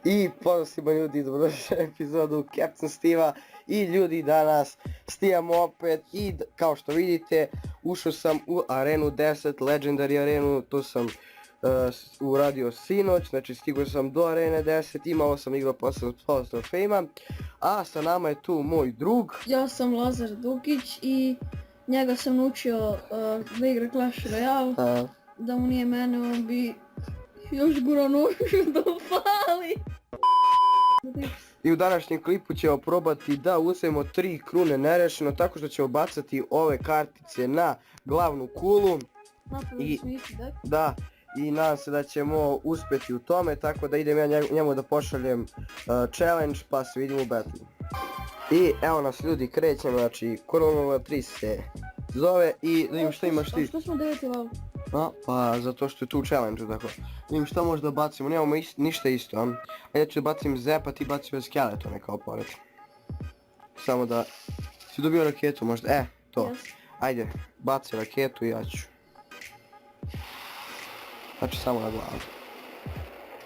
I pozdrav svima ljudi, dobrodošli u epizodu Captain Steva. I ljudi, danas snimamo opet i kao što vidite ušao sam u arenu 10, Legendary arenu, to sam uradio sinoć, znači stigao sam do arene 10, imao sam igrao 800 trofejima, a sa nama je tu moj drug. Ja sam Lazar Dukić i njega sam naučio da igra Clash Royale, da mu nije mene, on bi još gurao nožu da upali. I u današnjem klipu ćemo probati da uzmemo 3 krune nerešeno tako što ćemo bacati ove kartice na glavnu kulu. I nadam se da ćemo uspjeti u tome, tako da idem ja njemu da pošaljem challenge pa se vidimo u battlu. I evo nas ljudi, krećemo, znači Korona 3 se zove i da vidim šta imaš ti. Što smo 9 level? Pa zato što je tu challenge, tako. Vidim šta možda bacimo, nemamo ništa isto, a? Ja ću bacim Zepa, ti bacim skeletone kao pored. Samo da si dobio raketu možda, to. Ajde, baci raketu i ja ću. Znači samo na glavu.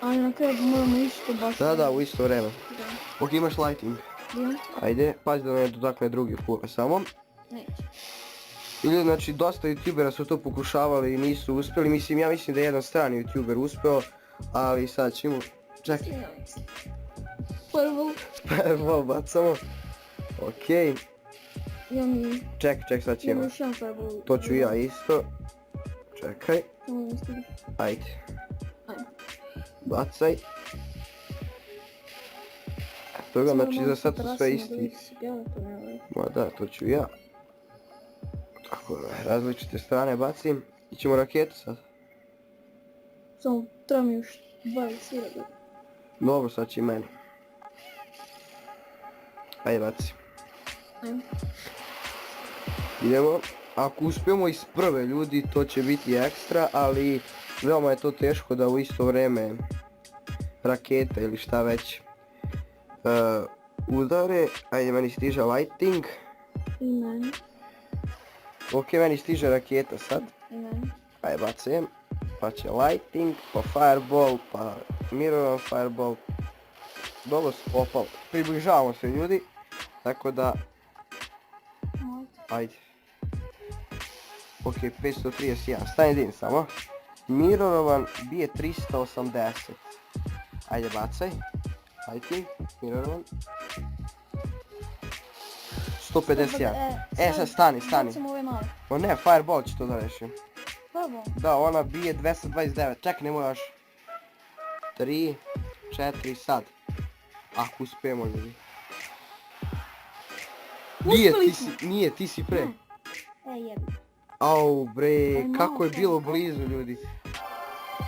Ali na kraju moramo isto baciti. Da, u isto vreme. Ok, imaš lighting. Ajde, pazi da ne dotakne drugi kule samo. Neće. Ili znači dosta youtubera su to pokušavali i nisu uspjeli, ja mislim da je jedan strani youtuber uspio, ali sad ćemo, čekaj. Prvo bacamo, okej. Čekaj, sad ćemo. To ću ja isto. Čekaj. Ajde. Bacaj. Toga znači za sad su sve isti. Ma da, to ću ja. Tako da, različite strane bacim. Ićemo raketu sad. Samo treba mi još 20 da. Dobro, sad će i meni. Ajde baci. Idemo. Ako uspijemo iz prve ljudi to će biti ekstra, ali veoma je to teško da u isto vrijeme raketa ili šta već udare. Ajde, meni stiže lighting. I meni. Ok, meni stiže raketa sad. I meni. Ajde, bacim. Pa će lighting, pa fireball, pa mirror fireball. Dobro se popalo. Približavamo se ljudi. Tako da... Ajde. Ok, 531, stani din samo. Mirrorovan bije 380. Ajde, bacaj. Lighting, mirrorovan. 151. Sad stani. O ne, fireball će to da rešim. Da, ona bije 229. Čekaj, nemoj još. 3, 4, sad. Ako uspijemo ljudi. Nije, ti si pre. Au bre, kako je bilo blizu ljudi.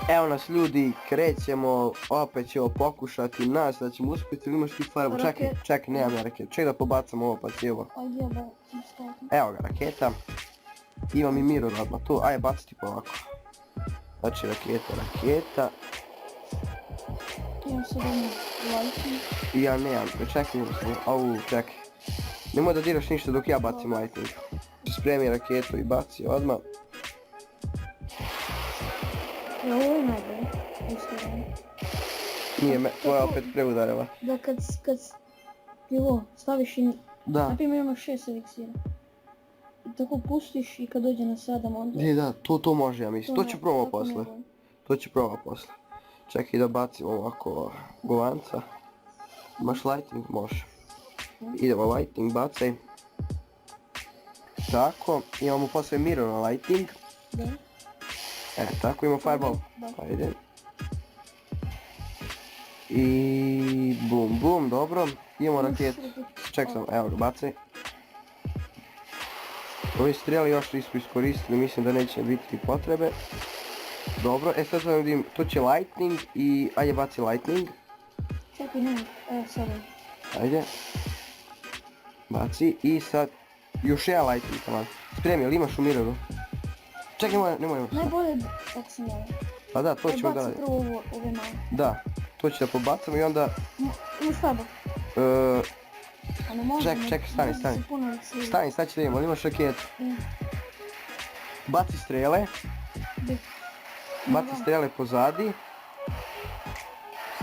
Evo nas ljudi, krećemo, opet ćemo pokušati nas da ćemo uspjeti, ili imaš ti fireball, čekaj, nemam ja raketu, čekaj da pobacam ovo pa cijevo. Evo ga, raketa. Imam i mirror odmah tu, ajde baciti po ovako. Znači raketa. Imam sad ono lighting. I ja nemam, čekaj. Nemoj da diraš ništa dok ja bacim lighting. Spremi raketu i baci odmah. Ovo je najbolje. Nije me, tvoja opet preudarila. Da kad pivo staviš i... Da. Naprimjer imaš 6 eliksira. I tako pustiš i kad dođe na 7 onda... Da, to može ja mislim, to ću probati posle. Čekaj da bacim ovako govanca. Imaš lighting? Može. Idemo lighting, bacaj. Tako, imamo posle mirror na lighting. Tako, imamo fireball. Ajde. I bum, dobro. Imamo raketu. Ček sam, evo ga, bacaj. Ovi strijeli još nismo iskoristili, mislim da neće biti potrebe. Dobro, sad sam vidim, to će lightning i ajde baci lightning. Čekaj, nemoj, sada. Ajde. Baci i sad još jedan lighting tamo. Spremi, ali imaš u mirroru? Čekaj, nemoj. Najbolje ako sam jel. Pa da, to ćemo da radimo. Baci prvo ove malo. Da, to ću da pobacamo i onda... Imaš fireball? Čekaj, stani, sad ću da imamo, ali imaš raketu. Baci strele. Baci strele pozadi.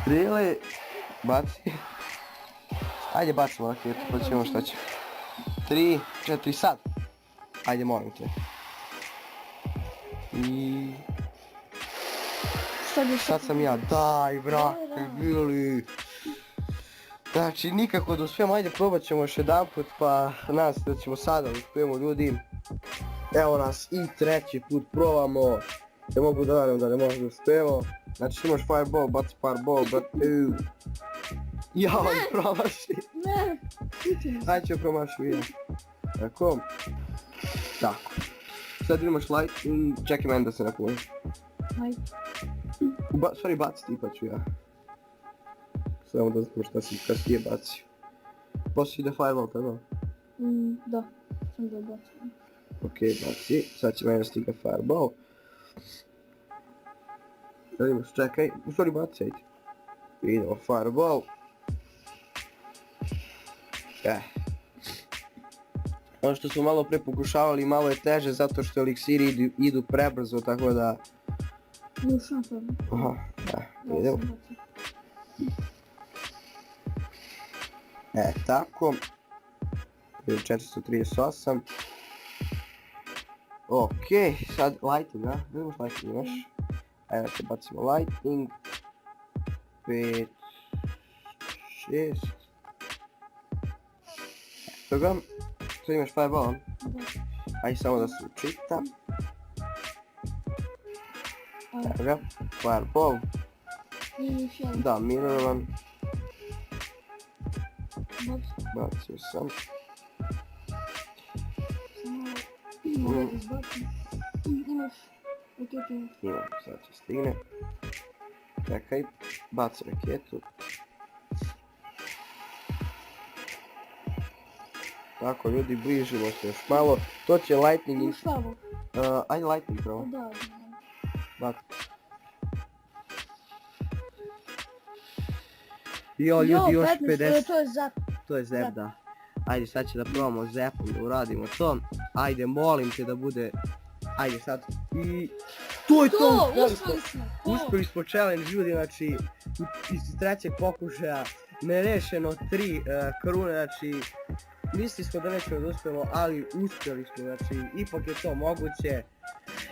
Strele Baci. Ajde bacimo raketu, pa ćemo šta će. 3, 4, sad. Ajde, molim te. I... Sad sam ja, daj brate, bili. Znači nikako da uspijem, ajde probat ćemo još jedan put, pa nadam se da ćemo sada uspijemo ljudi. Evo nas i treći put probamo. Ne mogu da verujem da ne možemo da uspijemo. Znači imaš fireball, baci fireball, jao, promaši. Ne, Ajde ću promaši ja. Tako. Tako. Sad imaš lightning, čekaj meni da se napuni. ajde. Sorry, baci ti pa ću ja. Samo da znamo šta si kasnije bacio. Poslije ide fireball, tako? Da, sam da bacim. Okej, baci. Sad će meni stiga fireball. Sad imaš, čekaj. U stvari baci, ajde. Idemo fireball. Ono što smo malo pre pokušavali malo je teže zato što eliksiri idu prebrzo, tako da... Još napravim. Aha, idemo. Tako. 438. Okej, sad lightning, a? Gdje imaš lightning, imaš? Ajde se bacimo lightning. 5, 6. Toga. Sad imaš fireball, a? Ajde samo da se učita. Evo ga, fireball. Da, minovan. Bacio sam. Imaš raketu. Imam, sad će stigne. Čekaj, baci raketu. Tako ljudi, bližimo se još malo. To će lightning i... Ajde lightning pravo. Da. Baci. Jo, ljudi, još 50. To je zap. To je zep, da. Ajde, sad će da probamo zepom da uradimo to. Ajde, molim te da bude... Ajde sad. I... To je to! Uspeli smo! Uspeli smo challenge ljudi, znači... Iz trećeg pokušaja nerešeno 3 krune, znači... Mislili smo da nećemo da uspijemo, ali uspjeli smo, znači ipak je to moguće.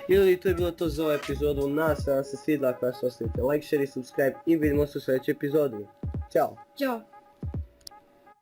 I ljudi, to je bilo to za ovu epizodu. Nadam se da vam se svidjela, ako vas ostavite like, share i subscribe i vidimo se u sljedećoj epizodi. Ćao! Ćao!